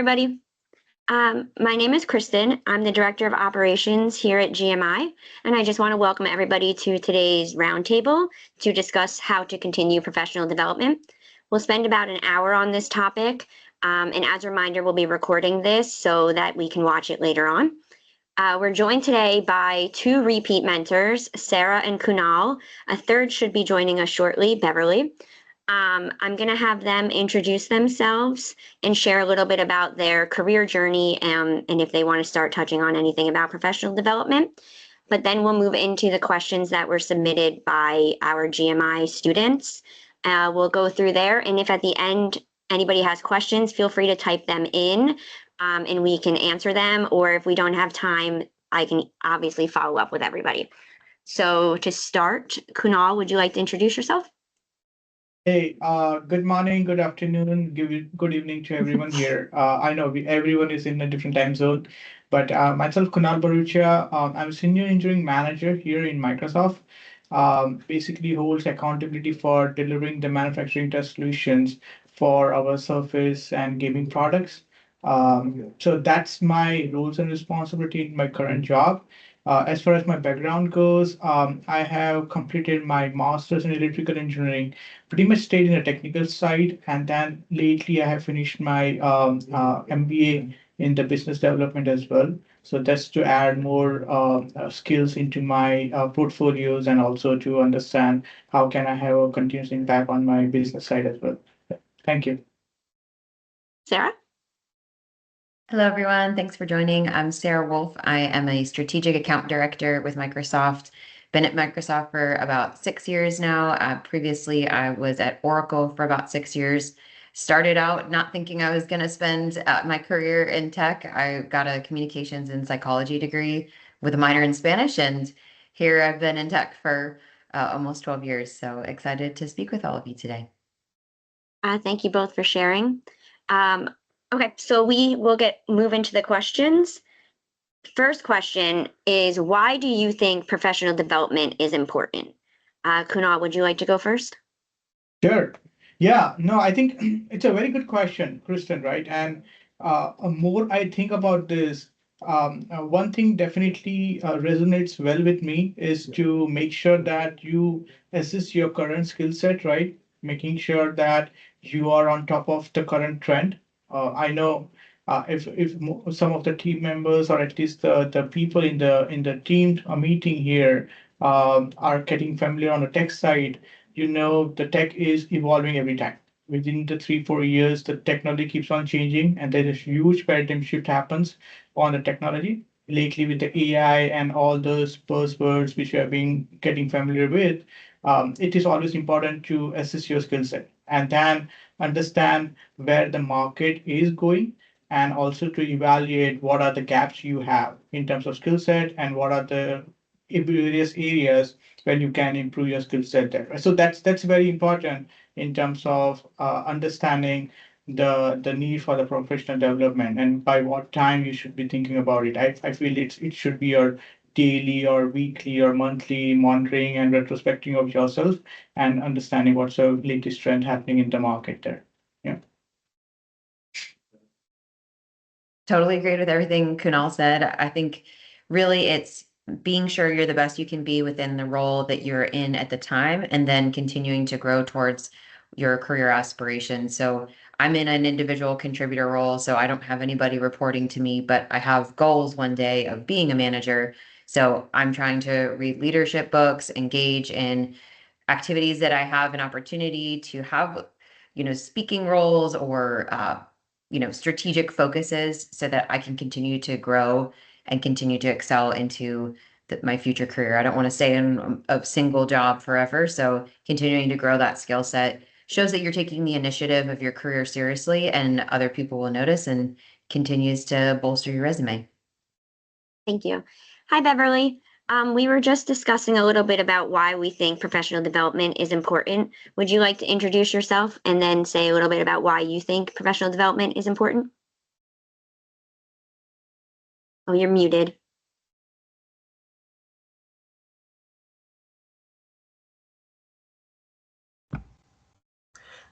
Everybody. My name is Kristen. I'm the Director of Operations here at GMI, and I just want to welcome everybody to today's roundtable to discuss how to continue professional development. We'll spend about an hour on this topic, and as a reminder, we'll be recording this so that we can watch it later on. We're joined today by two repeat mentors, Sarah and Kunal. A third should be joining us shortly, Beverley. I'm going to have them introduce themselves and share a little bit about their career journey and if they want to start touching on anything about professional development. But then we'll move into the questions that were submitted by our GMI students. We'll go through there, and if at the end anybody has questions, feel free to type them in and we can answer them. Or if we don't have time, I can obviously follow up with everybody. So to start, Kunal, would you like to introduce yourself? Hey, good morning, good afternoon, good evening to everyone here. I know everyone is in a different time zone, but myself, Kunal Bharucha, I'm a senior engineering manager here in Microsoft. Basically holds accountability for delivering the manufacturing test solutions for our Surface and gaming products. So that's my roles and responsibility in my current job. As far as my background goes, I have completed my master's in electrical engineering, pretty much stayed in the technical side, and then lately I have finished my MBA in the business development as well. So that's to add more skills into my portfolios and also to understand how can I have a continuous impact on my business side as well. Thank you. Sarah? Hello, everyone. Thanks for joining. I'm Sarah Wolfe. I am a strategic account director with Microsoft. Been at Microsoft for about 6 years now. Previously, I was at Oracle for about 6 years. Started out not thinking I was going to spend my career in tech. I got a communications and psychology degree with a minor in Spanish, and here I've been in tech for almost 12 years. So excited to speak with all of you today. Thank you both for sharing. Okay, so we will move into the questions. First question is, why do you think professional development is important? Kunal, would you like to go first? Sure. Yeah, no, I think it's a very good question, Kristen, right? And more I think about this, one thing definitely resonates well with me is to make sure that you assess your current skill set, right? Making sure that you are on top of the current trend. I know if some of the team members or at least the people in the team meeting here are getting familiar on the tech side, you know the tech is evolving every time. Within the 3 4 years the technology keeps on changing and there is a huge paradigm shift happens on the technology lately with the AI and all those buzzwords which we have been getting familiar with. It is always important to assess your skill set and then understand where the market is going and also to evaluate what are the gaps you have in terms of skill set and what are the various areas where you can improve your skill set there. So that's very important in terms of understanding the need for the professional development and by what time you should be thinking about it. I feel it should be your daily or weekly or monthly monitoring and retrospecting of yourself and understanding what's the latest trend happening in the market there. Yeah. Totally agree with everything Kunal said. I think really it's being sure you're the best you can be within the role that you're in at the time, and then continuing to grow towards your career aspirations. So I'm in an individual contributor role, so I don't have anybody reporting to me, but I have goals one day of being a manager. So I'm trying to read leadership books, engage in activities that I have an opportunity to have, speaking roles or, strategic focuses so that I can continue to grow and continue to excel into my future career. I don't want to stay in a single job forever. So continuing to grow that skill set shows that you're taking the initiative of your career seriously and other people will notice and continues to bolster your resume. Thank you. Hi, Beverly. We were just discussing a little bit about why we think professional development is important. Would you like to introduce yourself and then say a little bit about why you think professional development is important? Oh, you're muted.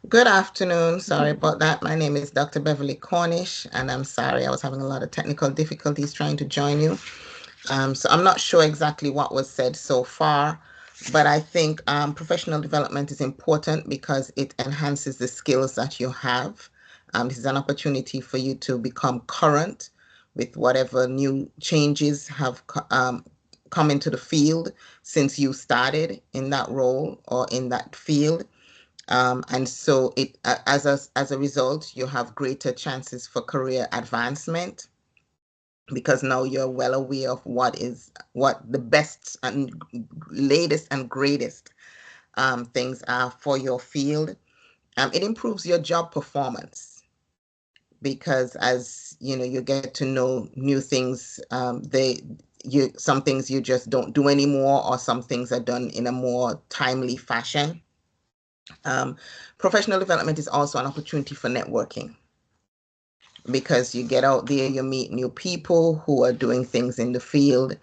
Good afternoon. Sorry about that. My name is Dr. Beverley Cornish, and I'm sorry I was having a lot of technical difficulties trying to join you. So I'm not sure exactly what was said so far, but I think professional development is important because it enhances the skills that you have. This is an opportunity for you to become current with whatever new changes have come into the field since you started in that role or in that field. And so as a result, you have greater chances for career advancement because now you're well aware of what the best and latest and greatest things are for your field. It improves your job performance because as you know, you get to know new things. Some things you just don't do anymore, or some things are done in a more timely fashion. Professional development is also an opportunity for networking because you get out there, you meet new people who are doing things in the field.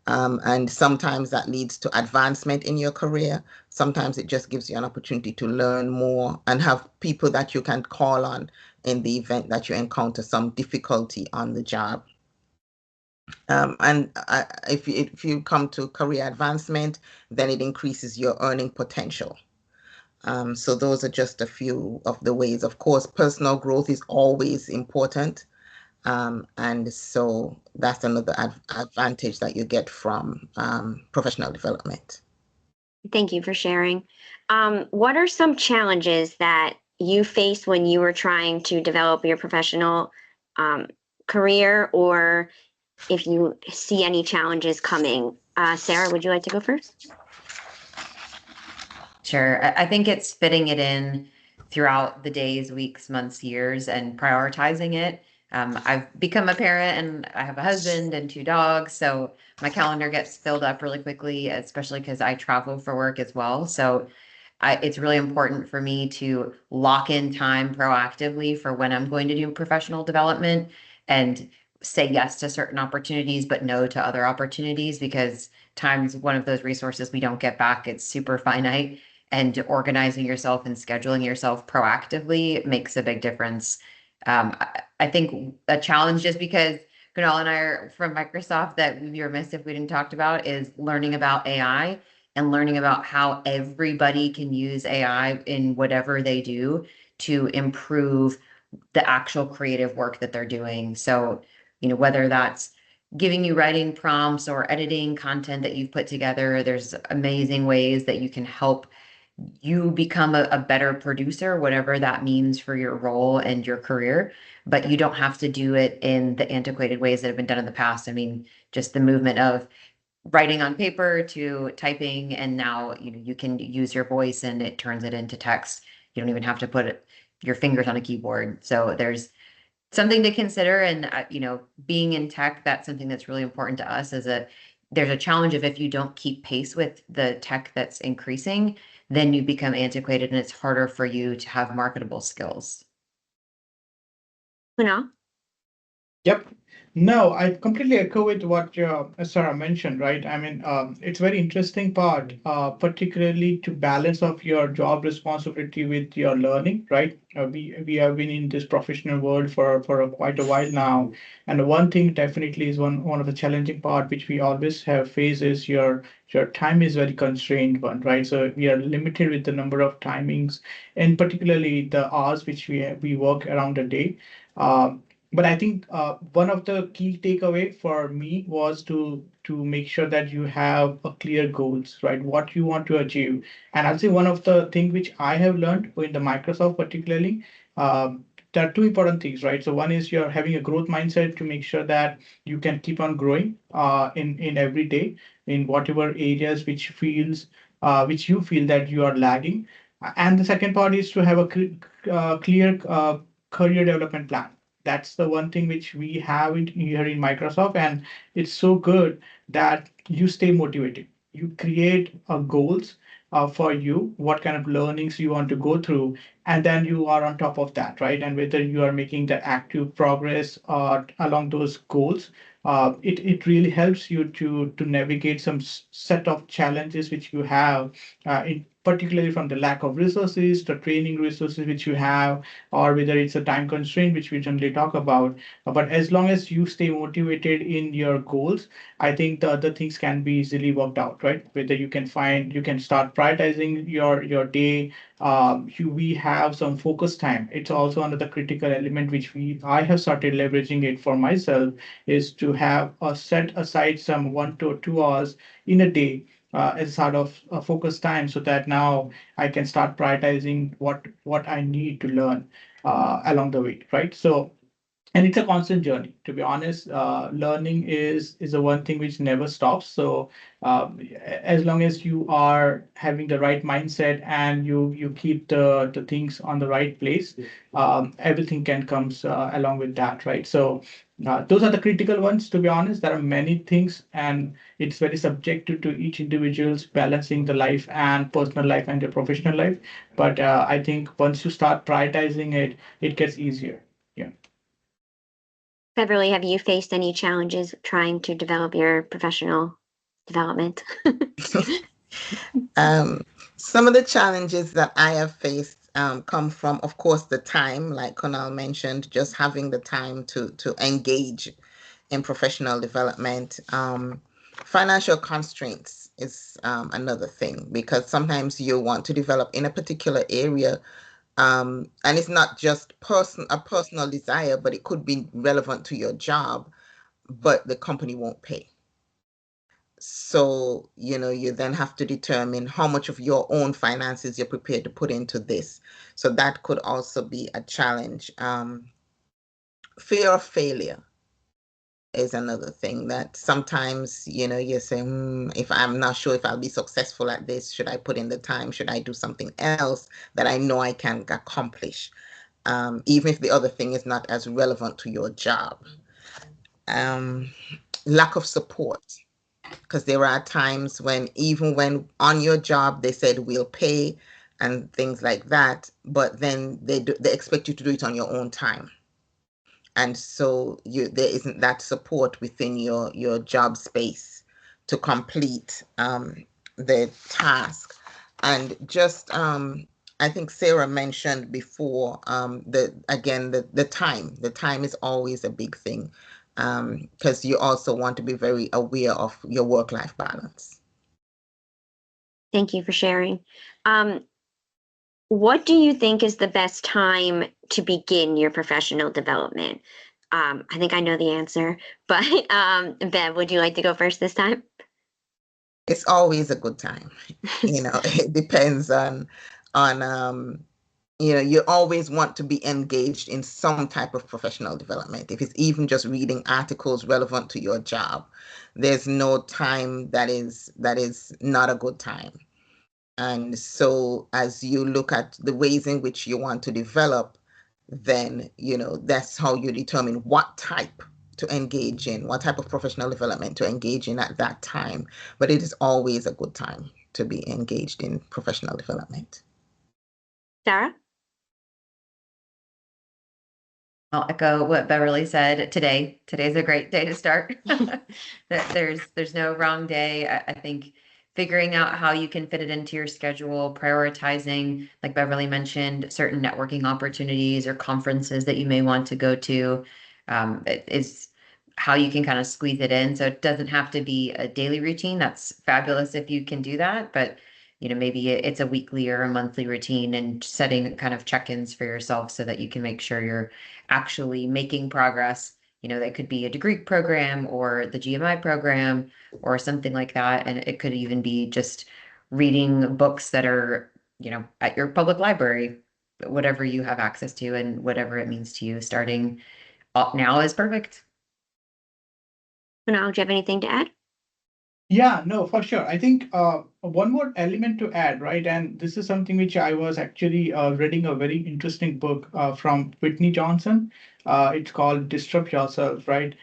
And sometimes that leads to advancement in your career. Sometimes it just gives you an opportunity to learn more and have people that you can call on in the event that you encounter some difficulty on the job. And if you come to career advancement, then it increases your earning potential. So those are just a few of the ways. Of course, personal growth is always important. And so that's another advantage that you get from professional development. Thank you for sharing. What are some challenges that you faced when you were trying to develop your professional career, or if you see any challenges coming? Sarah, would you like to go first? Sure. I think it's fitting it in throughout the days, weeks, months, years, and prioritizing it. I've become a parent and I have a husband and two dogs. So my calendar gets filled up really quickly, especially because I travel for work as well. So it's really important for me to lock in time proactively for when I'm going to do professional development and say yes to certain opportunities, but no to other opportunities because time's one of those resources we don't get back. It's super finite, and organizing yourself and scheduling yourself proactively makes a big difference. I think a challenge, just because Kunal and I are from Microsoft, that we'd be remiss if we didn't talk about, is learning about AI and learning about how everybody can use AI in whatever they do to improve the actual creative work that they're doing. So, whether that's giving you writing prompts or editing content that you've put together, there's amazing ways that you can help you become a better producer, whatever that means for your role and your career. But you don't have to do it in the antiquated ways that have been done in the past. I mean, just the movement of writing on paper to typing, and now you can use your voice and it turns it into text. You don't even have to put your fingers on a keyboard. So there's something to consider. And being in tech, that's something that's really important to us, is that there's a challenge of, if you don't keep pace with the tech that's increasing, then you become antiquated and it's harder for you to have marketable skills. Kunal? Yep. No, I completely echo with what Sarah mentioned, right? I mean, it's very interesting part, particularly to balance of your job responsibility with your learning, right? We have been in this professional world for quite a while now, and one thing definitely is one of the challenging part which we always have faced is your time is very constrained one, right? So we are limited with the number of timings, and particularly the hours which we work around a day. But I think one of the key takeaway for me was to make sure that you have a clear goals, right? What you want to achieve. And I'll say one of the things which I have learned in the Microsoft particularly, there are two important things, right? So one is you're having a growth mindset to make sure that you can keep on growing in every day in whatever areas which you feel that you are lagging. And the second part is to have a clear career development plan. That's the one thing which we have it here in Microsoft, and it's so good that you stay motivated. You create goals for you, what kind of learnings you want to go through, and then you are on top of that, right? And whether you are making the active progress along those goals, it really helps you to navigate some set of challenges which you have, particularly from the lack of resources, the training resources which you have, or whether it's a time constraint, which we generally talk about. But as long as you stay motivated in your goals, I think the other things can be easily worked out, right? Whether you can start prioritizing your day. We have some focus time. It's also another critical element which I have started leveraging it for myself, is to have set aside some 1 to 2 hours in a day as sort of a focus time, so that now I can start prioritizing what I need to learn along the way, right? So, and it's a constant journey, to be honest. Learning is the one thing which never stops. So as long as you are having the right mindset and you keep the things on the right place, everything can comes along with that, right? So those are the critical ones, to be honest. There are many things, and it's very subjective to each individual's balancing the life and personal life and the professional life. But I think once you start prioritizing it, it gets easier. Yeah. Beverly, have you faced any challenges trying to develop your professional development? Some of the challenges that I have faced come from, of course, the time, like Kunal mentioned, just having the time to engage in professional development. Financial constraints is another thing, because sometimes you want to develop in a particular area, and it's not just a personal desire, but it could be relevant to your job, but the company won't pay. So, you then have to determine how much of your own finances you're prepared to put into this. So that could also be a challenge. Fear of failure is another thing that sometimes, you say, if I'm not sure if I'll be successful at this, should I put in the time? Should I do something else that I know I can accomplish? Even if the other thing is not as relevant to your job. Lack of support, because there are times when, even when on your job they said we'll pay and things like that, but then they expect you to do it on your own time, and so there isn't that support within your job space to complete the task. And just I think Sarah mentioned before, the time is always a big thing, because you also want to be very aware of your work-life balance. Thank you for sharing. What do you think is the best time to begin your professional development? I think I know the answer, but Bev, would you like to go first this time? It's always a good time. It depends on you always want to be engaged in some type of professional development. If it's even just reading articles relevant to your job, there's no time that is not a good time. And so as you look at the ways in which you want to develop, then, that's how you determine what type to engage in, what type of professional development to engage in at that time. But it is always a good time to be engaged in professional development. Sarah? I'll echo what Beverly said. Today's a great day to start. There's no wrong day. I think figuring out how you can fit it into your schedule, prioritizing, like Beverly mentioned, certain networking opportunities or conferences that you may want to go to, is how you can kind of squeeze it in. So it doesn't have to be a daily routine. That's fabulous if you can do that, but maybe it's a weekly or a monthly routine, and setting kind of check-ins for yourself so that you can make sure you're actually making progress. That could be a degree program or the GMI program or something like that. And it could even be just reading books that are, at your public library, whatever you have access to and whatever it means to you. Starting now is perfect. Kunal, do you have anything to add? Yeah, no, for sure. I think one more element to add, right? And this is something which I was actually reading a very interesting book from Whitney Johnson. It's called Disrupt Yourself, right?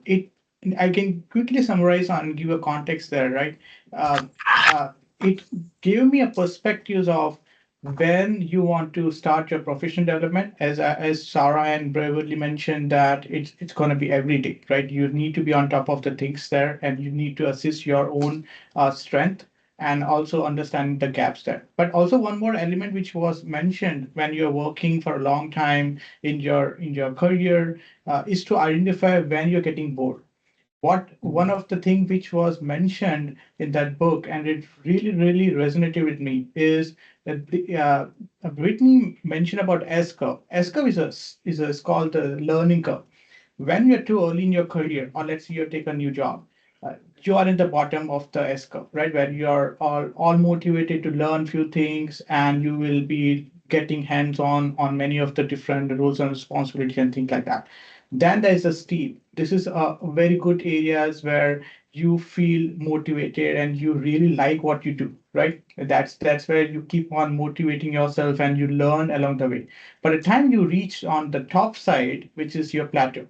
It I can quickly summarize and give a context there, right? Uh, it gave me a perspective of when you want to start your professional development, as Sarah and Beverly mentioned, that it's going to be every day, right? You need to be on top of the things there, and you need to assess your own strength and also understand the gaps there. But also one more element which was mentioned when you're working for a long time in your career is to identify when you're getting bored. What one of the things which was mentioned in that book, and it really resonated with me, is that Brittany mentioned about S curve. S curve is called the learning curve. When you're too early in your career, or let's say you take a new job, you are in the bottom of the S curve, right? Where you're all motivated to learn few things, and you will be getting hands on many of the different roles and responsibilities and things like that. Then there's a steep. This is a very good areas where you feel motivated and you really like what you do, right? That's where you keep on motivating yourself and you learn along the way. By the time you reach on the top side, which is your plateau,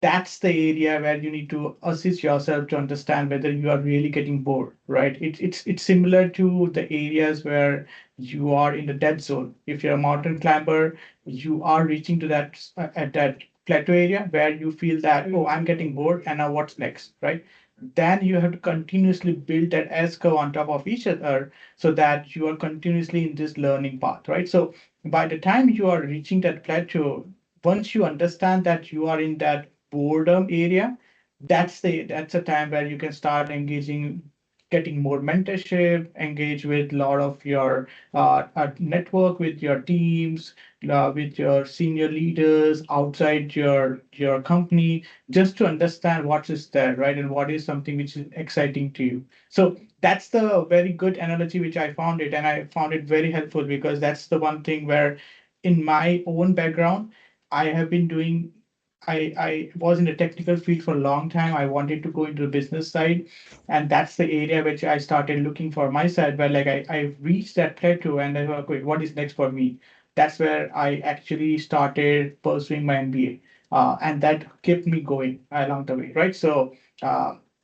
that's the area where you need to assess yourself to understand whether you are really getting bored, right? It's similar to the areas where you are in the dead zone. If you're a mountain climber, you are reaching to that at that plateau area where you feel that, oh, I'm getting bored, and now what's next, right? Then you have to continuously build that S curve on top of each other so that you are continuously in this learning path, right? So by the time you are reaching that plateau, once you understand that you are in that boredom area, that's a time where you can start engaging, getting more mentorship, engage with a lot of your network with your teams, with your senior leaders outside your company, just to understand what is there, right, and what is something which is exciting to you. So that's the very good analogy which I found it, and I found it very helpful because that's the one thing where, in my own background, I have been doing. I was in the technical field for a long time. I wanted to go into the business side, and that's the area which I started looking for myself. Where like I reached that plateau, and I thought, wait, what is next for me? That's where I actually started pursuing my MBA, and that kept me going along the way, right? So.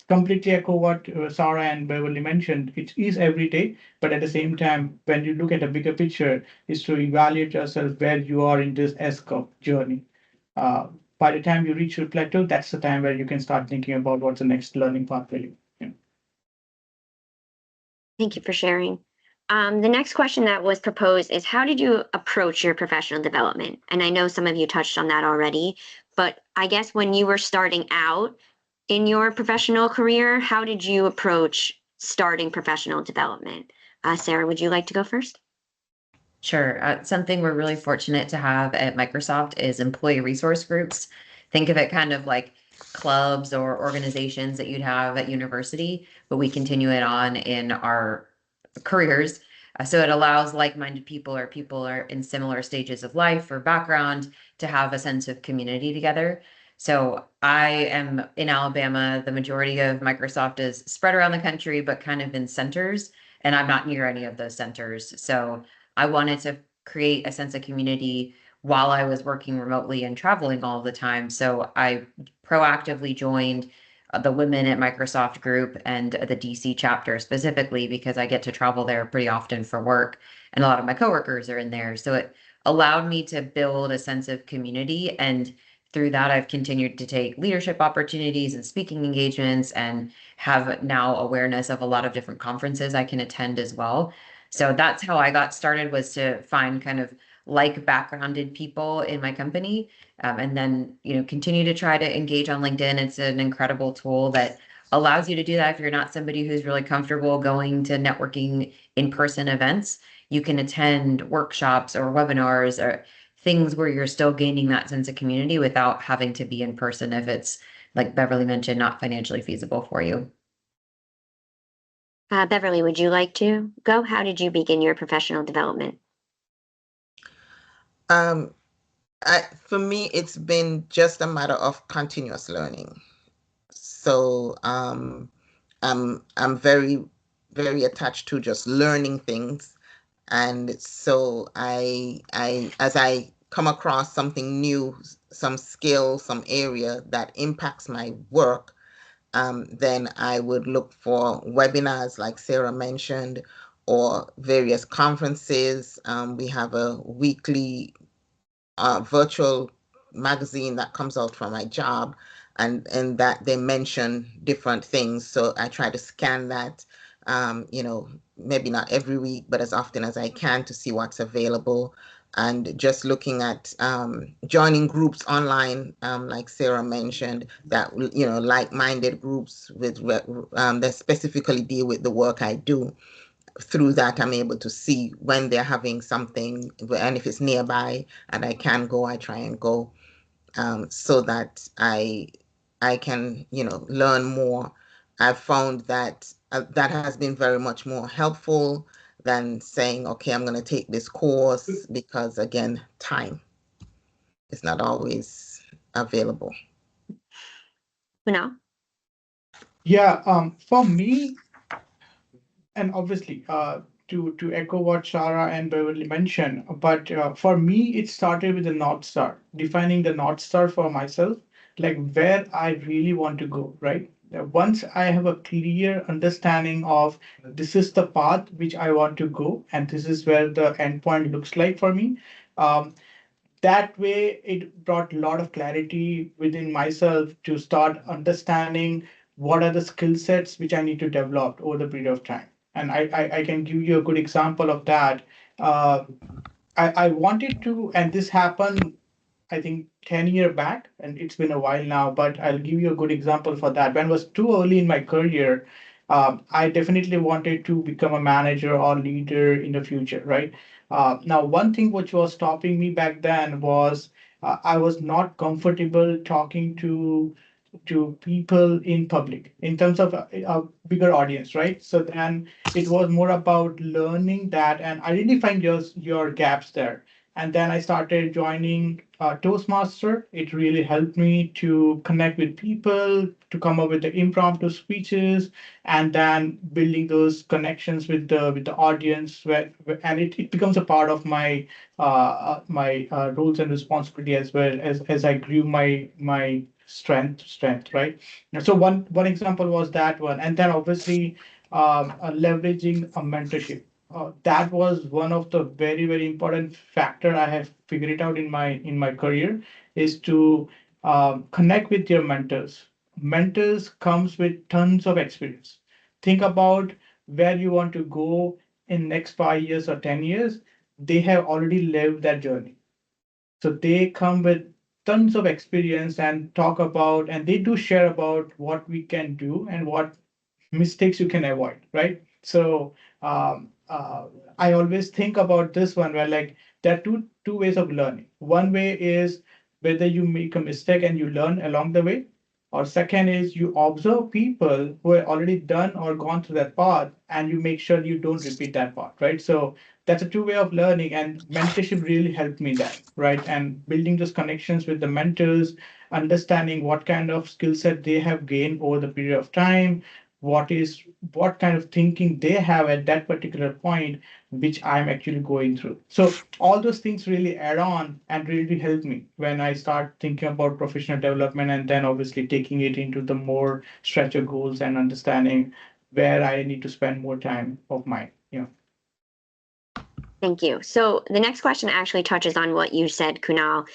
Completely echo what Sarah and Beverly mentioned. It is every day, but at the same time, when you look at a bigger picture, is to evaluate yourself where you are in this S curve journey. Uh, by the time you reach your plateau, that's the time where you can start thinking about what's the next learning path for you. Yeah. Thank you for sharing. The next question that was proposed is, how did you approach your professional development? And I know some of you touched on that already, but I guess when you were starting out in your professional career, how did you approach starting professional development? Sarah, would you like to go first? Sure. Something we're really fortunate to have at Microsoft is employee resource groups. Think of it kind of like clubs or organizations that you'd have at university, but we continue it on in our careers. So it allows like-minded people or people are in similar stages of life or background to have a sense of community together. So I am in Alabama. The majority of Microsoft is spread around the country, but kind of in centers, and I'm not near any of those centers. So I wanted to create a sense of community while I was working remotely and traveling all the time. So I proactively joined the women at Microsoft group and the DC chapter specifically because I get to travel there pretty often for work, and a lot of my coworkers are in there. So it allowed me to build a sense of community, and through that I've continued to take leadership opportunities and speaking engagements and have now awareness of a lot of different conferences I can attend as well. So that's how I got started, was to find kind of like backgrounded people in my company, and then continue to try to engage on LinkedIn. It's an incredible tool that allows you to do that if you're not somebody who's really comfortable going to networking in-person events. You can attend workshops or webinars or things where you're still gaining that sense of community without having to be in person if it's, like Beverly mentioned, not financially feasible for you. Beverly, would you like to go? How did you begin your professional development? For me, it's been just a matter of continuous learning. So I'm very, very attached to just learning things. And so as I come across something new, some skill, some area that impacts my work, then I would look for webinars like Sarah mentioned, or various conferences. We have a weekly virtual magazine that comes out from my job, and in that they mention different things. So I try to scan that, maybe not every week, but as often as I can to see what's available. And just looking at joining groups online, like Sarah mentioned, that like-minded groups that specifically deal with the work I do. Through that, I'm able to see when they're having something, and if it's nearby and I can go, I try and go, so that I can, learn more. I've found that that has been very much more helpful than saying, okay, I'm going to take this course, because again, time is not always available. Kunal? Yeah, for me, and obviously, to echo what Shara and Beverly mentioned, but for me, it started with the North Star, defining the North Star for myself, like where I really want to go, right? Once I have a clear understanding of this is the path which I want to go, and this is where the endpoint looks like for me, um, that way it brought a lot of clarity within myself to start understanding what are the skill sets which I need to develop over the period of time. And I can give you a good example of that. Uh, I wanted to, and this happened, I think, 10 years back, and it's been a while now, but I'll give you a good example for that. When I was too early in my career, I definitely wanted to become a manager or leader in the future, right? Now, one thing which was stopping me back then was I was not comfortable talking to people in public in terms of a bigger audience, right? So then it was more about learning that and identifying your gaps there. And then I started joining Toastmaster. It really helped me to connect with people, to come up with the impromptu speeches, and then building those connections with the audience. And it becomes a part of my roles and responsibility as well as I grew my strength, right? And so one example was that one, and then obviously leveraging a mentorship. That was one of the very important factor I have figured it out in my career, is to connect with your mentors. Mentors comes with tons of experience. Think about where you want to go in next 5 years or 10 years. They have already lived that journey, so they come with tons of experience and talk about, and they do share about what we can do and what mistakes you can avoid, right? So I always think about this one where, like, there are two ways of learning. One way is whether you make a mistake and you learn along the way, or second is you observe people who have already done or gone through that path and you make sure you don't repeat that path, right? So that's a two way of learning, and mentorship really helped me that, right? And building those connections with the mentors, understanding what kind of skill set they have gained over the period of time, what kind of thinking they have at that particular point, which I'm actually going through. So all those things really add on and really help me when I start thinking about professional development, and then obviously taking it into the more stretcher goals and understanding where I need to spend more time of mine. Thank you. So the next question actually touches on what you said, Kunal.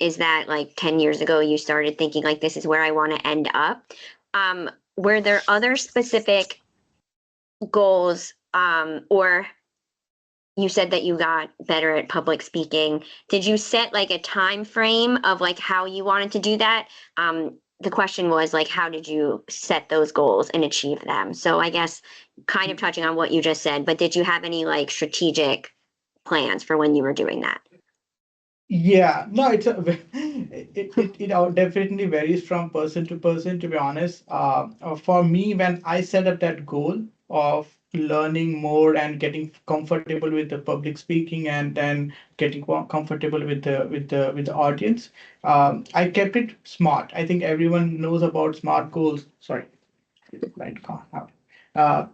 Is that like 10 years ago you started thinking like this is where I want to end up? Were there other specific goals, or you said that you got better at public speaking? Did you set like a time frame of like how you wanted to do that? The question was like, how did you set those goals and achieve them? So I guess kind of touching on what you just said, but did you have any like strategic plans for when you were doing that? Yeah, no, it definitely varies from person to person, to be honest. For me, when I set up that goal of learning more and getting comfortable with the public speaking, and then getting comfortable with the audience, I kept it smart. I think everyone knows about SMART goals. Sorry, right, out.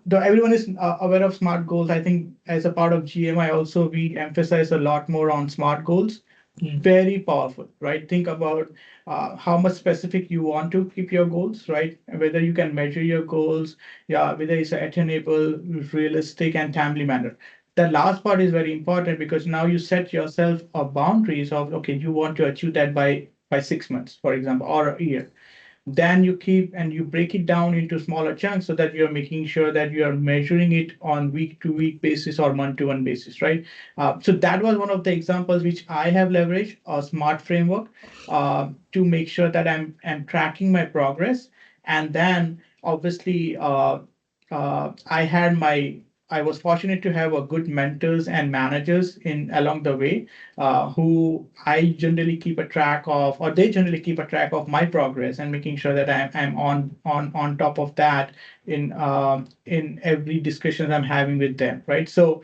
Though everyone is aware of SMART goals, I think as a part of GMI also we emphasize a lot more on SMART goals. Very powerful, right? Think about how much specific you want to keep your goals, right? And whether you can measure your goals, yeah, whether it's attainable, realistic, and timely manner. The last part is very important because now you set yourself a boundaries of okay, you want to achieve that by 6 months, for example, or a year. Then you keep and you break it down into smaller chunks so that you're making sure that you are measuring it on week to week basis or month to month basis, right? So that was one of the examples which I have leveraged a smart framework to make sure that I'm tracking my progress. And then obviously I had my I was fortunate to have a good mentors and managers in along the way who I generally keep a track of, or they generally keep a track of my progress and making sure that I'm on top of that in every discussion I'm having with them, right? So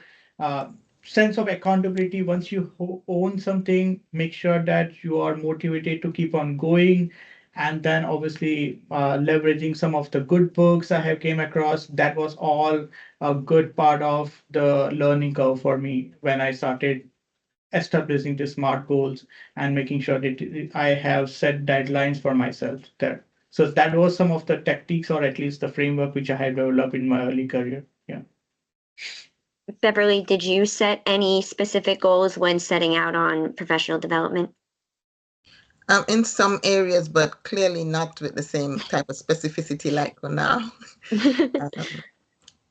sense of accountability. Once you own something, make sure that you are motivated to keep on going. And then obviously leveraging some of the good books I have came across. That was all a good part of the learning curve for me when I started establishing the smart goals and making sure that I have set deadlines for myself there. So that was some of the tactics or at least the framework which I had developed in my early career. Yeah. Beverly, did you set any specific goals when setting out on professional development? In some areas, but clearly not with the same type of specificity like now.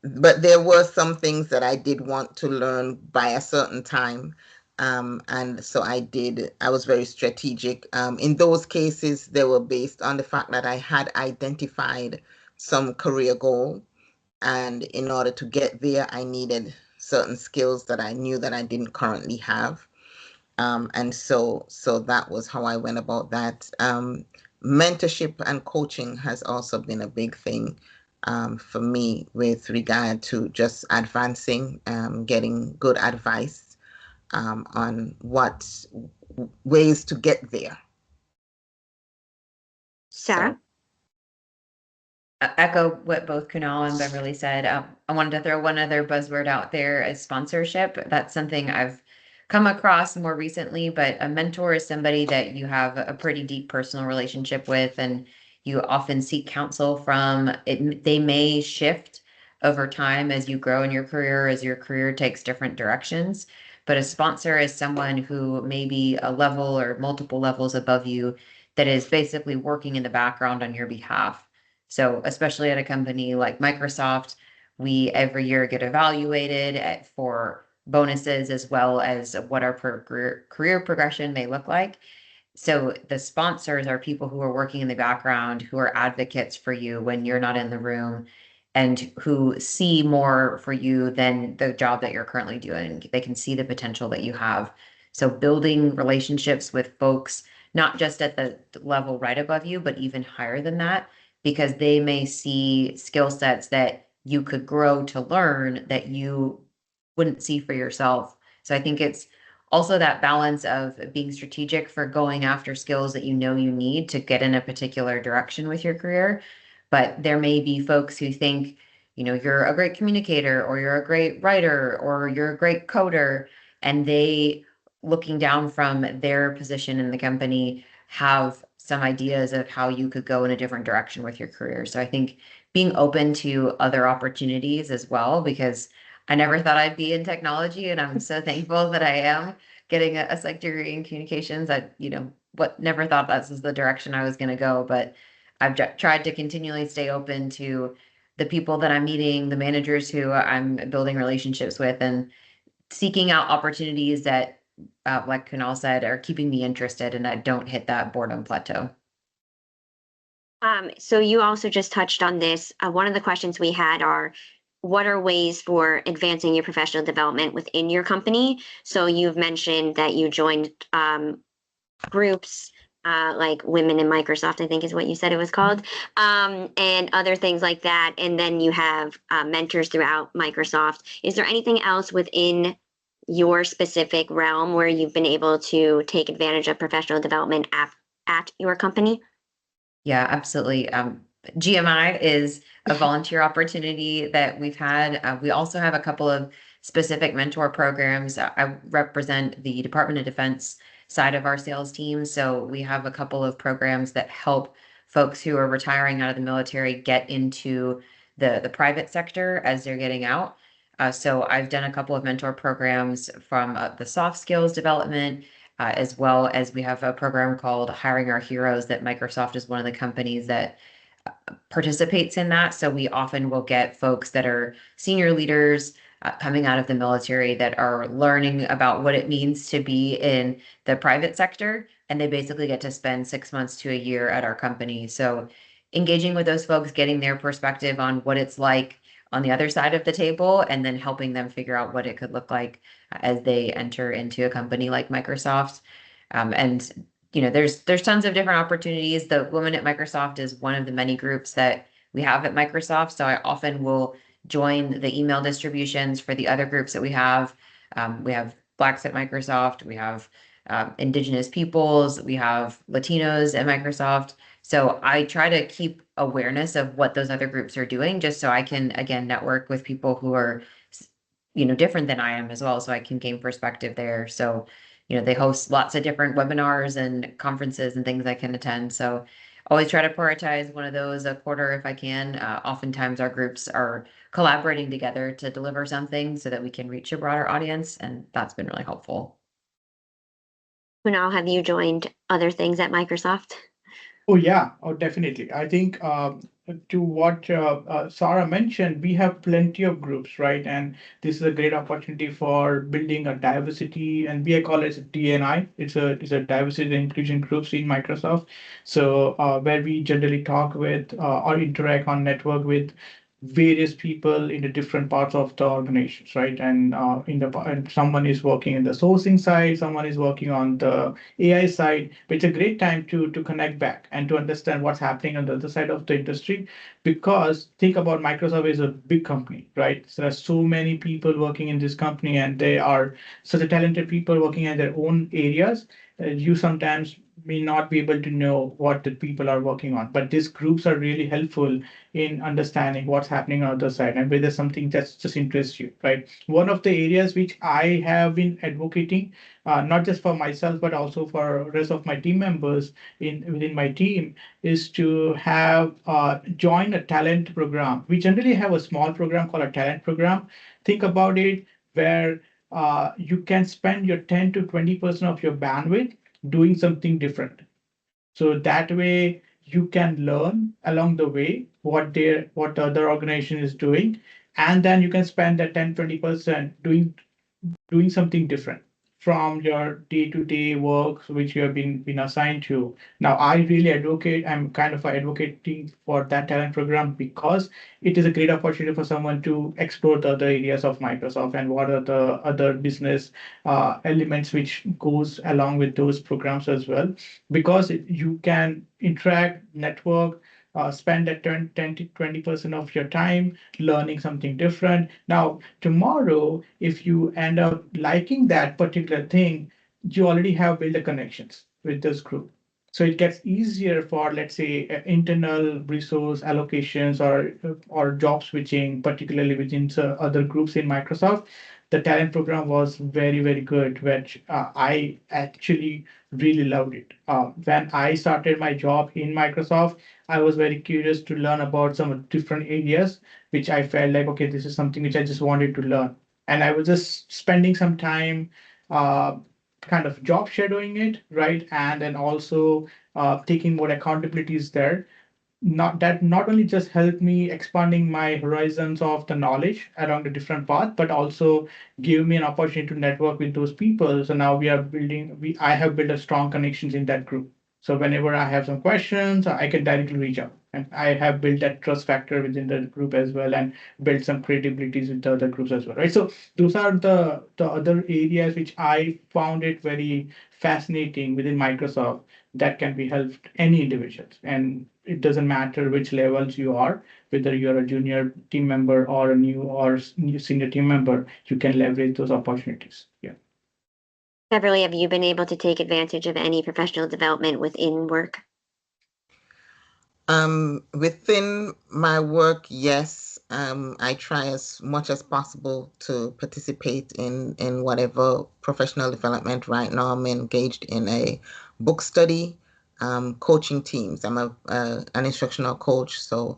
But there were some things that I did want to learn by a certain time. And so I was very strategic. In those cases, they were based on the fact that I had identified some career goal. And in order to get there, I needed certain skills that I knew that I didn't currently have. And so that was how I went about that. Mentorship and coaching has also been a big thing for me with regard to just advancing, getting good advice on what ways to get there. Sarah? Echo what both Kunal and Beverly said. I wanted to throw one other buzzword out there as sponsorship. That's something I've come across more recently, but a mentor is somebody that you have a pretty deep personal relationship with, and you often seek counsel from. They may shift over time as you grow in your career, as your career takes different directions. But a sponsor is someone who may be a level or multiple levels above you that is basically working in the background on your behalf. So especially at a company like Microsoft, we every year get evaluated for bonuses as well as what our career progression may look like. So the sponsors are people who are working in the background, who are advocates for you when you're not in the room, and who see more for you than the job that you're currently doing. They can see the potential that you have. So building relationships with folks, not just at the level right above you, but even higher than that, because they may see skill sets that you could grow to learn that you wouldn't see for yourself. So I think it's also that balance of being strategic for going after skills that you know you need to get in a particular direction with your career. But there may be folks who think, you're a great communicator or you're a great writer or you're a great coder, and they, looking down from their position in the company, have some ideas of how you could go in a different direction with your career. So I think being open to other opportunities as well, because I never thought I'd be in technology, and I'm so thankful that I am getting a psych degree in communications. Never thought that was the direction I was going to go, but I've tried to continually stay open to the people that I'm meeting, the managers who I'm building relationships with, and seeking out opportunities that, like Kunal said, are keeping me interested and I don't hit that boredom plateau. So you also just touched on this. One of the questions we had are, what are ways for advancing your professional development within your company? So you've mentioned that you joined groups like Women in Microsoft, I think is what you said it was called, and other things like that. And then you have mentors throughout Microsoft. Is there anything else within your specific realm where you've been able to take advantage of professional development at your company? Yeah, absolutely. GMI is a volunteer opportunity that we've had. We also have a couple of specific mentor programs. I represent the Department of Defense side of our sales team. So we have a couple of programs that help folks who are retiring out of the military get into the private sector as they're getting out. So I've done a couple of mentor programs from the soft skills development, as well as we have a program called Hiring Our Heroes that Microsoft is one of the companies that participates in that. So we often will get folks that are senior leaders coming out of the military that are learning about what it means to be in the private sector. And they basically get to spend 6 months to a year at our company. So engaging with those folks, getting their perspective on what it's like on the other side of the table, and then helping them figure out what it could look like as they enter into a company like Microsoft. And there's tons of different opportunities. The Women at Microsoft is one of the many groups that we have at Microsoft. So I often will join the email distributions for the other groups that we have. We have Blacks at Microsoft. We have Indigenous peoples. We have Latinos at Microsoft. So I try to keep awareness of what those other groups are doing, just so I can, again, network with people who are, different than I am as well, so I can gain perspective there. So they host lots of different webinars and conferences and things I can attend. So always try to prioritize one of those a quarter if I can. Oftentimes our groups are collaborating together to deliver something so that we can reach a broader audience, and that's been really helpful. Kunal, have you joined other things at Microsoft? Oh yeah, oh definitely. I think to what Sarah mentioned, we have plenty of groups, right? And this is a great opportunity for building a diversity, and we call it DNI. It's a diversity and inclusion groups in Microsoft. So where we generally talk with or interact on network with various people in the different parts of the organizations, right? And and someone is working in the sourcing side, someone is working on the AI side. But it's a great time to connect back and to understand what's happening on the other side of the industry. Because think about Microsoft is a big company, right? So there are so many people working in this company, and they are such a talented people working in their own areas. You sometimes may not be able to know what the people are working on, but these groups are really helpful in understanding what's happening on the other side and whether something that's just interests you, right? One of the areas which I have been advocating, not just for myself but also for rest of my team members within my team, is to have join a talent program. We generally have a small program called a talent program. Think about it, where you can spend your 10 to 20% of your bandwidth doing something different. So that way you can learn along the way what the other organization is doing, and then you can spend that 10-20% doing something different from your day-to-day work which you have been assigned to. Now, I'm kind of advocating for that talent program because it is a great opportunity for someone to explore the other areas of Microsoft and what are the other business elements which goes along with those programs as well. Because you can interact, network, spend that 10 to 20% of your time learning something different. Now, tomorrow, if you end up liking that particular thing, you already have built the connections with this group. So it gets easier for, let's say, internal resource allocations or job switching, particularly within other groups in Microsoft. The talent program was very, very good, which I actually really loved it. When I started my job in Microsoft, I was very curious to learn about some different areas, which I felt like, okay, this is something which I just wanted to learn. And I was just spending some time uh, kind of job shadowing it, right? And then also taking more accountabilities there. Not only just helped me expanding my horizons of the knowledge along the different path, but also give me an opportunity to network with those people. So now I have built a strong connections in that group. So whenever I have some questions, I can directly reach out. And I have built that trust factor within the group as well, and built some credibilities with the other groups as well, right? So those are the other areas which I found it very fascinating within Microsoft that can be helped any individuals. And it doesn't matter which levels you are, whether you're a junior team member or a new senior team member, you can leverage those opportunities. Yeah. Beverly, have you been able to take advantage of any professional development within work? Within my work, yes. I try as much as possible to participate in whatever professional development. Right now, I'm engaged in a book study, coaching teams. I'm an instructional coach, so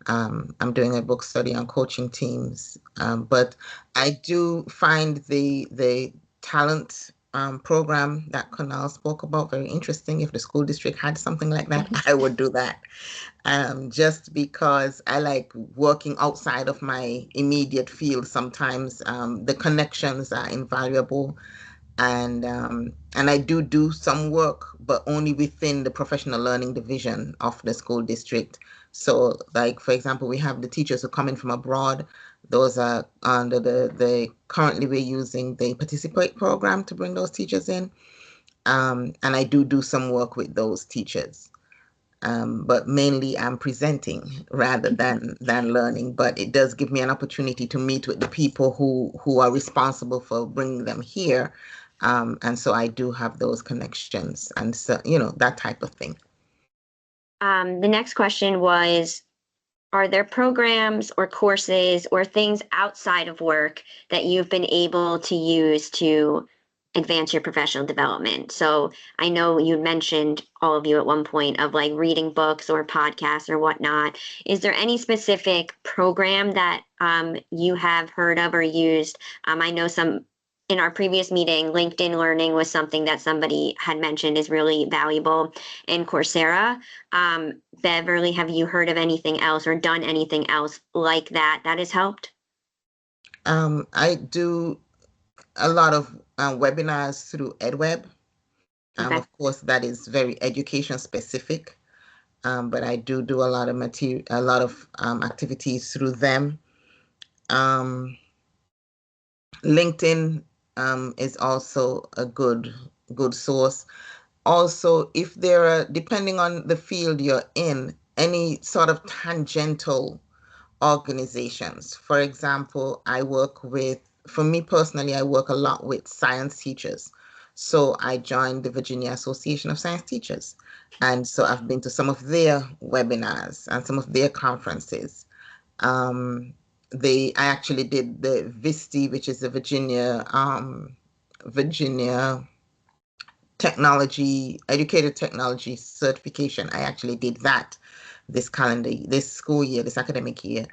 I'm doing a book study on coaching teams. But I do find the talent program that Kunal spoke about very interesting. If the school district had something like that, I would do that. Just because I like working outside of my immediate field. Sometimes the connections are invaluable, and I do some work, but only within the professional learning division of the school district. So, like for example, we have the teachers who come in from abroad. Those are under the currently we're using the Participate program to bring those teachers in, and I do some work with those teachers. But mainly I'm presenting rather than learning. But it does give me an opportunity to meet with the people who are responsible for bringing them here, and so I do have those connections, and so that type of thing. The next question was, are there programs or courses or things outside of work that you've been able to use to advance your professional development? So I know you mentioned, all of you at one point, of like reading books or podcasts or whatnot. Is there any specific program that you have heard of or used? I know in our previous meeting, LinkedIn Learning was something that somebody had mentioned is really valuable, and Coursera. Beverly, have you heard of anything else or done anything else like that has helped? I do a lot of webinars through EdWeb. Okay. Of course, that is very education specific, but I do a lot of material, a lot of activities through them. LinkedIn is also a good source. Also, if there are, depending on the field you're in, any sort of tangential organizations. For example, for me personally, I work a lot with science teachers. So I joined the Virginia Association of Science Teachers. And so I've been to some of their webinars and some of their conferences. I actually did the VISTI, which is the Virginia Educated Technology Certification. I actually did that this school year, this academic year,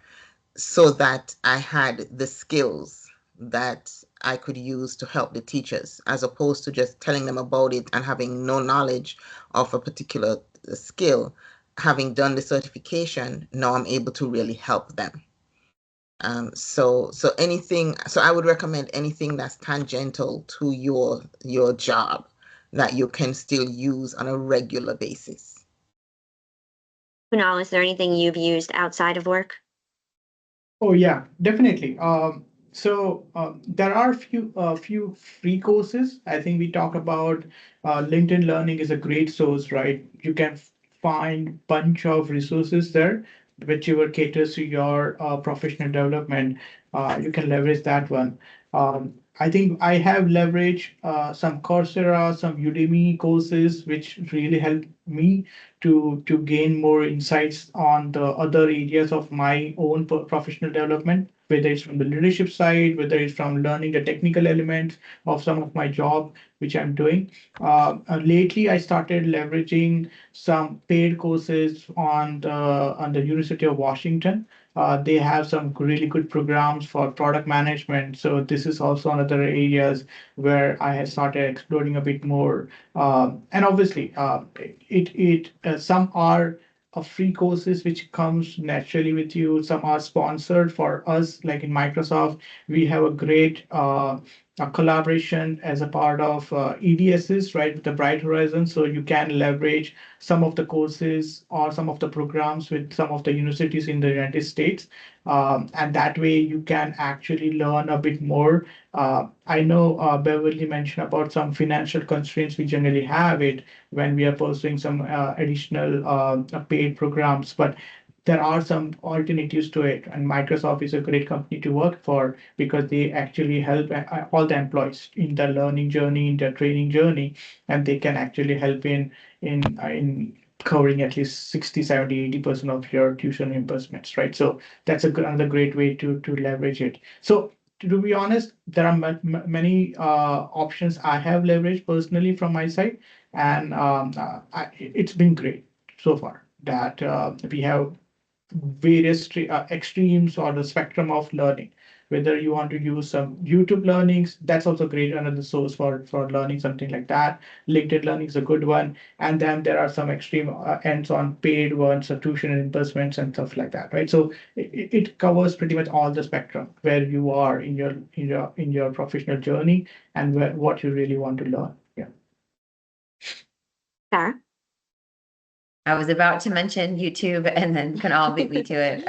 so that I had the skills that I could use to help the teachers, as opposed to just telling them about it and having no knowledge of a particular skill. Having done the certification, now I'm able to really help them. So I would recommend anything that's tangential to your job that you can still use on a regular basis. Kunal, is there anything you've used outside of work? Oh yeah, definitely. There are few free courses. I think we talk about LinkedIn Learning is a great source, right? You can find bunch of resources there, whichever caters to your professional development. You can leverage that one. I think I have leveraged some Coursera, some Udemy courses, which really help me to gain more insights on the other areas of my own professional development, whether it's from the leadership side, whether it's from learning the technical elements of some of my job which I'm doing. Lately, I started leveraging some paid courses on the University of Washington. They have some really good programs for product management. So this is also another areas where I have started exploring a bit more. And obviously, some are free courses which comes naturally with you. Some are sponsored. For us, like in Microsoft, we have a great a collaboration as a part of EDSs, right, with the Bright Horizon. So you can leverage some of the courses or some of the programs with some of the universities in the United States. And that way you can actually learn a bit more. I know Beverly mentioned about some financial constraints we generally have it when we are pursuing some additional paid programs, but there are some alternatives to it, and Microsoft is a great company to work for because they actually help all the employees in their learning journey, in their training journey, and they can actually help in covering at least 60, 70, 80% of your tuition reimbursements, right? So that's another great way to leverage it. So to be honest, there are many options I have leveraged personally from my side, and it's been great so far that we have various extremes or the spectrum of learning. Whether you want to use some YouTube learnings, that's also great, another source for learning, something like that. LinkedIn learning is a good one. And then there are some extreme ends on paid ones, so tuition reimbursements and stuff like that, right? So it covers pretty much all the spectrum where you are in your professional journey and what you really want to learn. Yeah. Sarah? I was about to mention YouTube and then Kunal beat me to it.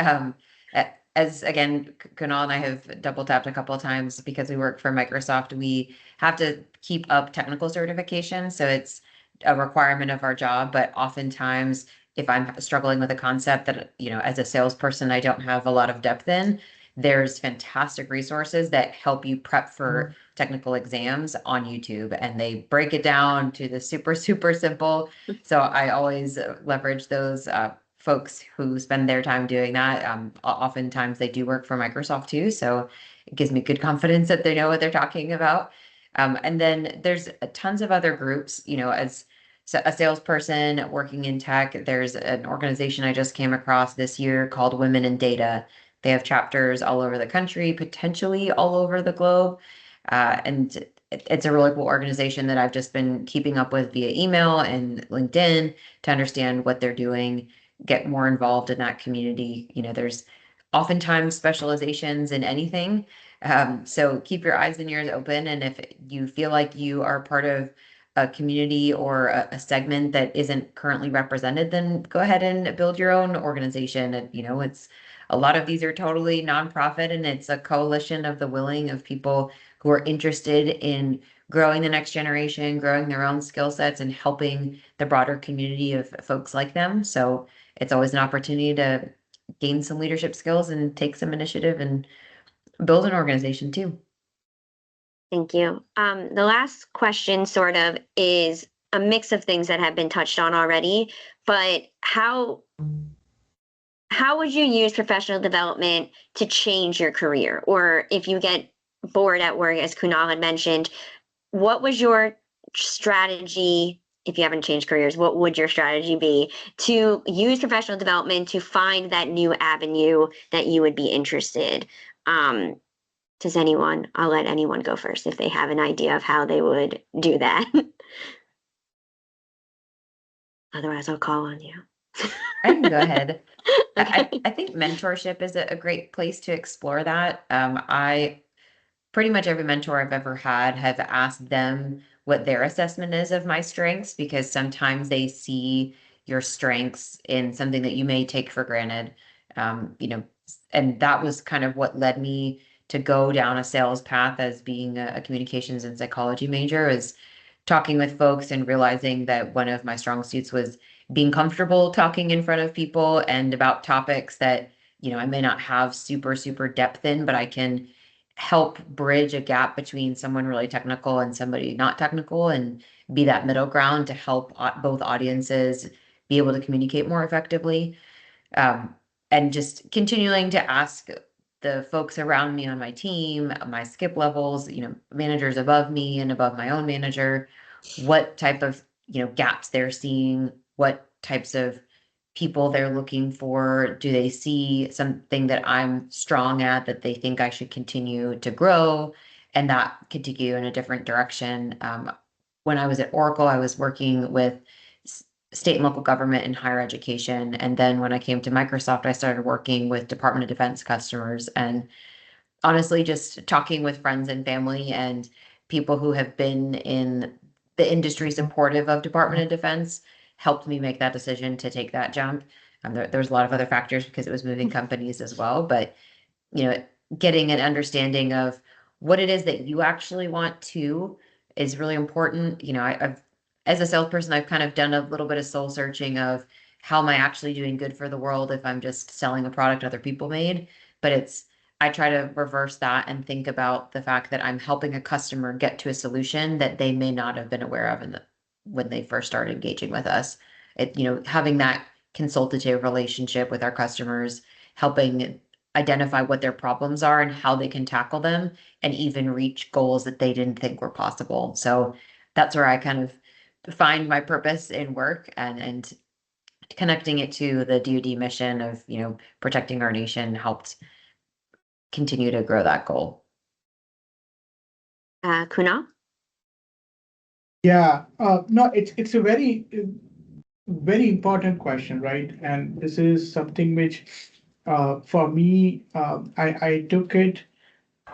As again, Kunal and I have double tapped a couple of times because we work for Microsoft. We have to keep up technical certification. So it's a requirement of our job. But oftentimes, if I'm struggling with a concept that, as a salesperson, I don't have a lot of depth in, there's fantastic resources that help you prep for technical exams on YouTube. And they break it down to the super, super simple. So I always leverage those folks who spend their time doing that. Oftentimes they do work for Microsoft too, so it gives me good confidence that they know what they're talking about. And then there's tons of other groups, as a salesperson working in tech, there's an organization I just came across this year called Women in Data. They have chapters all over the country, potentially all over the globe. And it's a really cool organization that I've just been keeping up with via email and LinkedIn to understand what they're doing, get more involved in that community. There's oftentimes specializations in anything. So keep your eyes and ears open. And if you feel like you are part of a community or a segment that isn't currently represented, then go ahead and build your own organization. And, it's a lot of these are totally nonprofit, and it's a coalition of the willing of people who are interested in growing the next generation, growing their own skill sets, and helping the broader community of folks like them. So it's always an opportunity to gain some leadership skills and take some initiative and build an organization too. Thank you. The last question sort of is a mix of things that have been touched on already, but how would you use professional development to change your career? Or if you get bored at work, as Kunal had mentioned, what was your strategy? If you haven't changed careers, what would your strategy be to use professional development to find that new avenue that you would be interested? I'll let anyone go first if they have an idea of how they would do that. Otherwise, I'll call on you. I can go ahead. Okay. I think mentorship is a great place to explore that. I pretty much every mentor I've ever had have asked them what their assessment is of my strengths, because sometimes they see your strengths in something that you may take for granted. And that was kind of what led me to go down a sales path as being a communications and psychology major, is talking with folks and realizing that one of my strong suits was being comfortable talking in front of people and about topics that, I may not have super, super depth in, but I can help bridge a gap between someone really technical and somebody not technical, and be that middle ground to help both audiences be able to communicate more effectively. And just continuing to ask the folks around me on my team, my skip levels, managers above me and above my own manager, what type of, gaps they're seeing, what types of people they're looking for. Do they see something that I'm strong at that they think I should continue to grow, and that continue in a different direction? When I was at Oracle, I was working with state and local government and higher education. And then when I came to Microsoft, I started working with Department of Defense customers. And honestly, just talking with friends and family and people who have been in the industry supportive of Department of Defense helped me make that decision to take that jump. There's a lot of other factors because it was moving companies as well, but getting an understanding of what it is that you actually want to is really important. I've, as a salesperson, I've kind of done a little bit of soul searching of how am I actually doing good for the world if I'm just selling a product other people made. But I try to reverse that and think about the fact that I'm helping a customer get to a solution that they may not have been aware of when they first started engaging with us. having that consultative relationship with our customers, helping identify what their problems are and how they can tackle them, and even reach goals that they didn't think were possible. So that's where I kind of find my purpose in work, and connecting it to the DoD mission of, protecting our nation helped continue to grow that goal. Kunal? Yeah, no, it's a very very important question, right? And this is something which, for me, I took it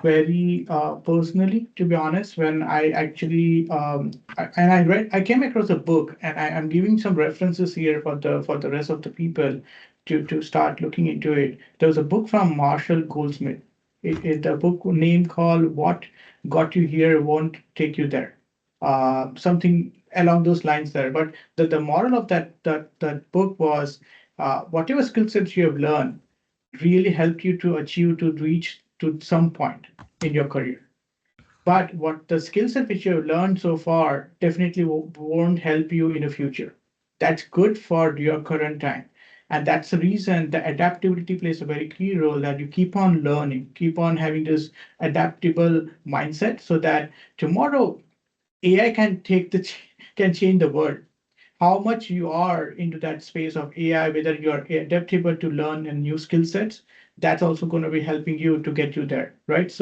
very personally, to be honest, when I actually and I came across a book, and I'm giving some references here for the rest of the people to start looking into it. There was a book from Marshall Goldsmith. A book name called "What Got You Here Won't Take You There," something along those lines there. But the moral of that book was, whatever skill sets you have learned really helped you to achieve, to reach to some point in your career. But what the skill set which you have learned so far definitely won't help you in the future. That's good for your current time. And that's the reason the adaptability plays a very key role, that you keep on learning, keep on having this adaptable mindset, so that tomorrow AI can change the world. How much you are into that space of AI, whether you're adaptable to learn and new skill sets, that's also going to be helping you to get you there, right?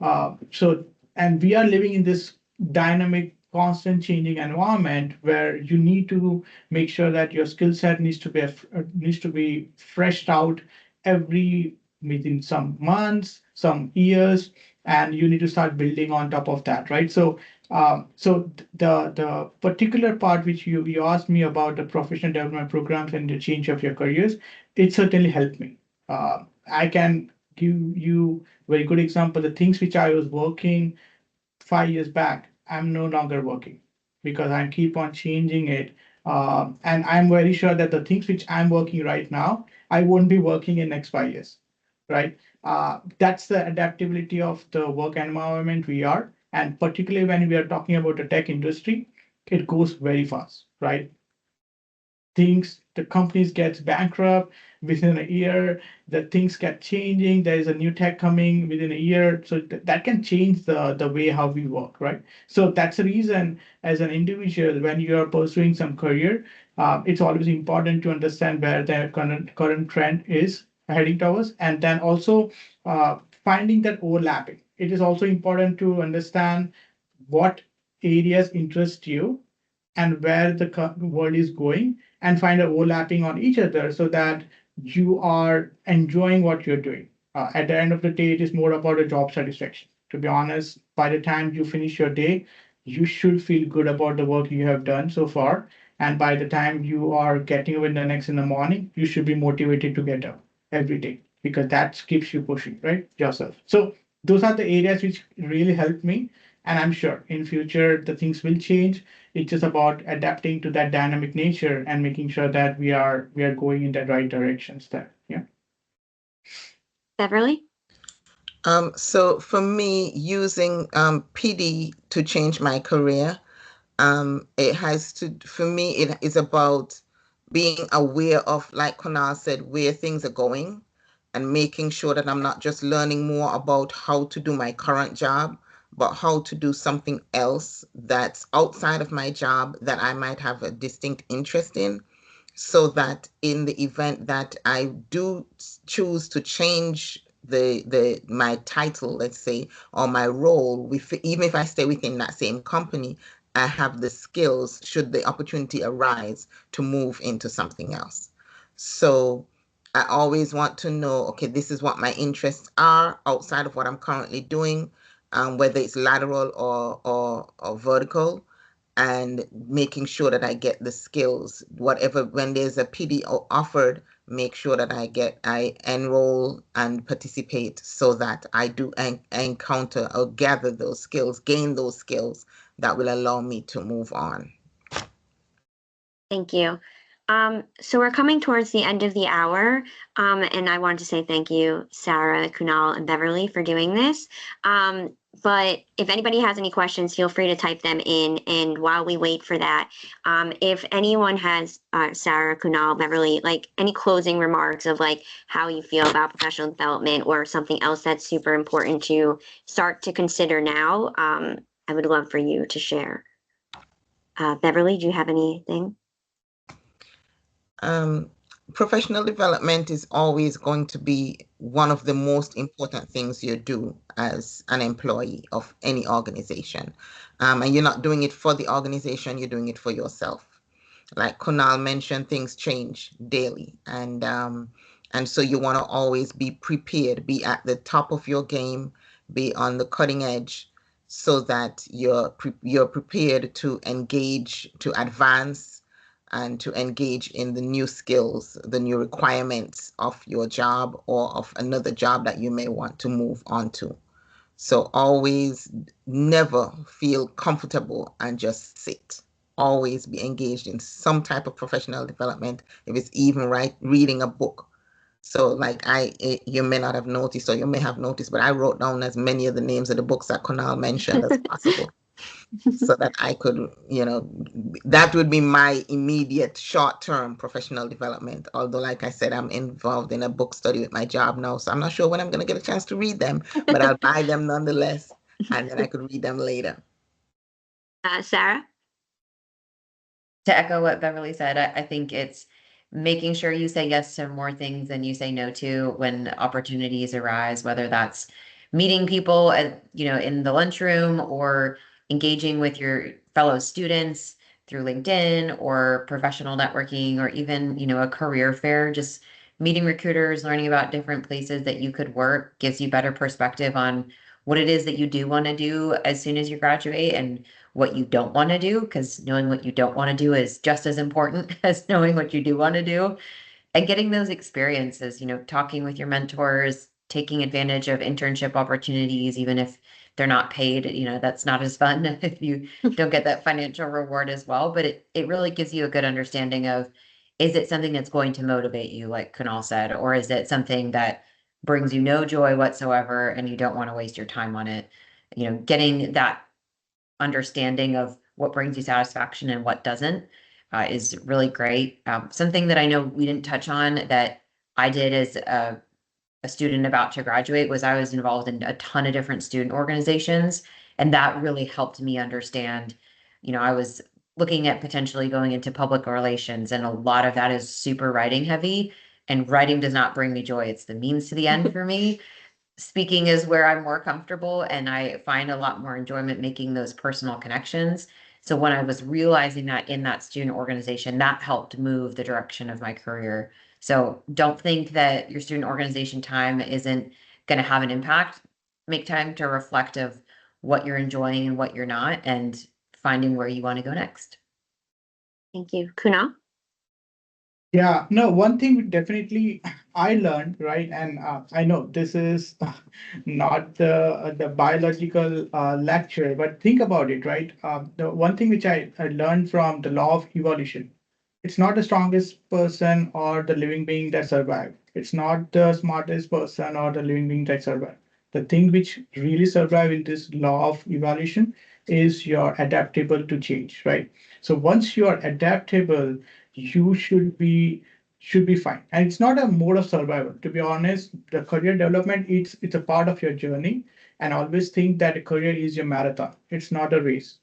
And we are living in this dynamic, constant changing environment where you need to make sure that your skill set needs to be freshed out every within some months, some years, and you need to start building on top of that, right? So the particular part which you asked me about, the professional development programs and the change of your careers, it certainly helped me. I can give you very good example. The things which I was working 5 years back, I'm no longer working because I keep on changing it. And I'm very sure that the things which I'm working right now, I won't be working in next 5 years, right? That's the adaptability of the work environment we are. And particularly when we are talking about the tech industry, it goes very fast, right? The companies gets bankrupt within a year, the things get changing, there is a new tech coming within a year, so that can change the way how we work, right? So that's the reason, as an individual, when you are pursuing some career, it's always important to understand where the current trend is heading towards, and then also finding that overlapping. It is also important to understand what areas interest you and where the world is going, and find a overlapping on each other so that you are enjoying what you're doing. At the end of the day, it is more about a job satisfaction. To be honest, by the time you finish your day, you should feel good about the work you have done so far. And by the time you are getting up in the morning, you should be motivated to get up every day, because that keeps you pushing, right? Yourself. So those are the areas which really helped me. And I'm sure in future the things will change. It's just about adapting to that dynamic nature and making sure that we are going in the right directions there. Yeah. Beverly? So for me, using PD to change my career, for me, it is about being aware of, like Kunal said, where things are going, and making sure that I'm not just learning more about how to do my current job, but how to do something else that's outside of my job that I might have a distinct interest in, so that in the event that I do choose to change my title, let's say, or my role, even if I stay within that same company, I have the skills should the opportunity arise to move into something else. So I always want to know, okay, this is what my interests are outside of what I'm currently doing, whether it's lateral or vertical, and making sure that I get the skills, whatever, when there's a PD offered, make sure that I enroll and participate, so that I do encounter or gather those skills, gain those skills that will allow me to move on. Thank you. So we're coming towards the end of the hour, and I wanted to say thank you, Sarah, Kunal, and Beverly, for doing this. But if anybody has any questions, feel free to type them in. And while we wait for that, if anyone has, Sarah, Kunal, Beverly, like any closing remarks of like how you feel about professional development or something else that's super important to start to consider now, I would love for you to share. Beverly, do you have anything? Professional development is always going to be one of the most important things you do as an employee of any organization. And you're not doing it for the organization, you're doing it for yourself. Like Kunal mentioned, things change daily. And so you want to always be prepared, be at the top of your game, be on the cutting edge so that you're prepared to engage, to advance, and to engage in the new skills, the new requirements of your job or of another job that you may want to move on to. So always never feel comfortable and just sit. Always be engaged in some type of professional development, if it's even reading a book. So like you may not have noticed, or you may have noticed, but I wrote down as many of the names of the books that Kunal mentioned as possible. So that I could, that would be my immediate short-term professional development. Although, like I said, I'm involved in a book study with my job now, so I'm not sure when I'm going to get a chance to read them, but I'll buy them nonetheless, and then I could read them later. Sarah? To echo what Beverly said, I think it's making sure you say yes to more things than you say no to when opportunities arise, whether that's meeting people in the lunchroom or engaging with your fellow students through LinkedIn or professional networking or even, a career fair. Just meeting recruiters, learning about different places that you could work gives you better perspective on what it is that you do want to do as soon as you graduate and what you don't want to do, because knowing what you don't want to do is just as important as knowing what you do want to do. And getting those experiences, talking with your mentors, taking advantage of internship opportunities, even if they're not paid, that's not as fun if you don't get that financial reward as well. But it really gives you a good understanding of, is it something that's going to motivate you, like Kunal said, or is it something that brings you no joy whatsoever and you don't want to waste your time on it? Getting that understanding of what brings you satisfaction and what doesn't is really great. Something that I know we didn't touch on that I did as a student about to graduate was I was involved in a ton of different student organizations, and that really helped me understand. I was looking at potentially going into public relations, and a lot of that is super writing heavy, and writing does not bring me joy. It's the means to the end for me. Speaking is where I'm more comfortable, and I find a lot more enjoyment making those personal connections. So when I was realizing that in that student organization, that helped move the direction of my career. So don't think that your student organization time isn't going to have an impact. Make time to reflect of what you're enjoying and what you're not, and finding where you want to go next. Thank you. Kunal? Yeah, no, one thing definitely I learned, right? And I know this is not the biological lecture, but think about it, right? The one thing which I learned from the law of evolution, it's not the strongest person or the living being that survived. It's not the smartest person or the living being that survived. The thing which really survive in this law of evolution is you're adaptable to change, right? So once you are adaptable, you should be fine. And it's not a mode of survival. To be honest, the career development, it's a part of your journey. And always think that a career is your marathon. It's not a race.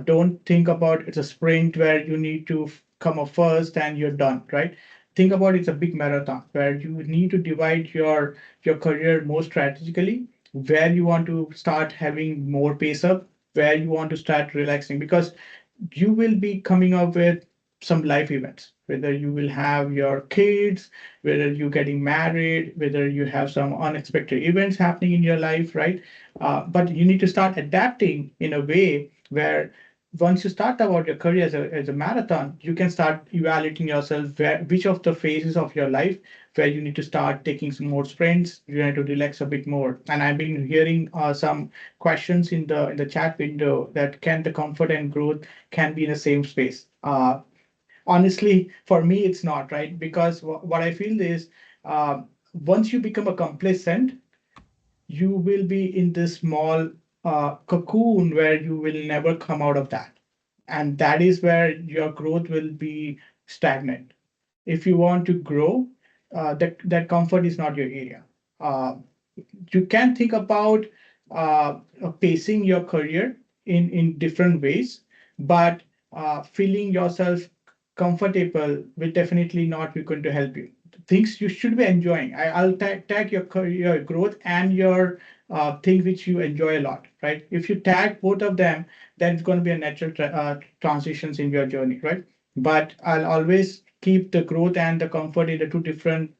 Don't think about it's a sprint where you need to come up first and you're done, right? Think about it's a big marathon where you need to divide your career more strategically, where you want to start having more pace up, where you want to start relaxing, because you will be coming up with some life events, whether you will have your kids, whether you're getting married, whether you have some unexpected events happening in your life, right? But you need to start adapting in a way where once you start about your career as a marathon, you can start evaluating yourself which of the phases of your life where you need to start taking some more sprints, you need to relax a bit more. And I've been hearing some questions in the chat window that can the comfort and growth can be in the same space. Honestly, for me, it's not right because what I feel is once you become a complacent, you will be in this small cocoon where you will never come out of that. And that is where your growth will be stagnant. If you want to grow, that comfort is not your area. Uh, you can think about pacing your career in different ways, but feeling yourself comfortable will definitely not be going to help you. Things you should be enjoying. I'll tag your career growth and your things which you enjoy a lot, right? If you tag both of them, then it's going to be a natural transitions in your journey, right? But I'll always keep the growth and the comfort in the two different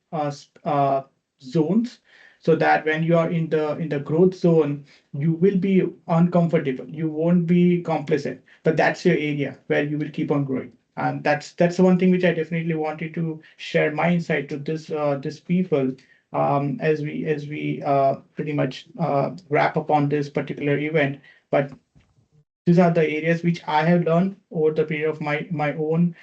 zones, so that when you are in the growth zone, you will be uncomfortable, you won't be complacent, but that's your area where you will keep on growing. And that's the one thing which I definitely wanted to share my insight to this people, as we pretty much wrap up on this particular event. But these are the areas which I have learned over the period of my own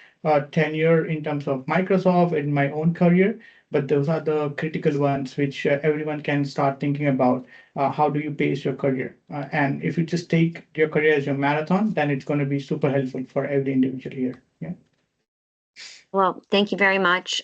tenure in terms of Microsoft in my own career. But those are the critical ones which everyone can start thinking about. How do you pace your career? And if you just take your career as your marathon, then it's going to be super helpful for every individual here. Yeah. Well, thank you very much.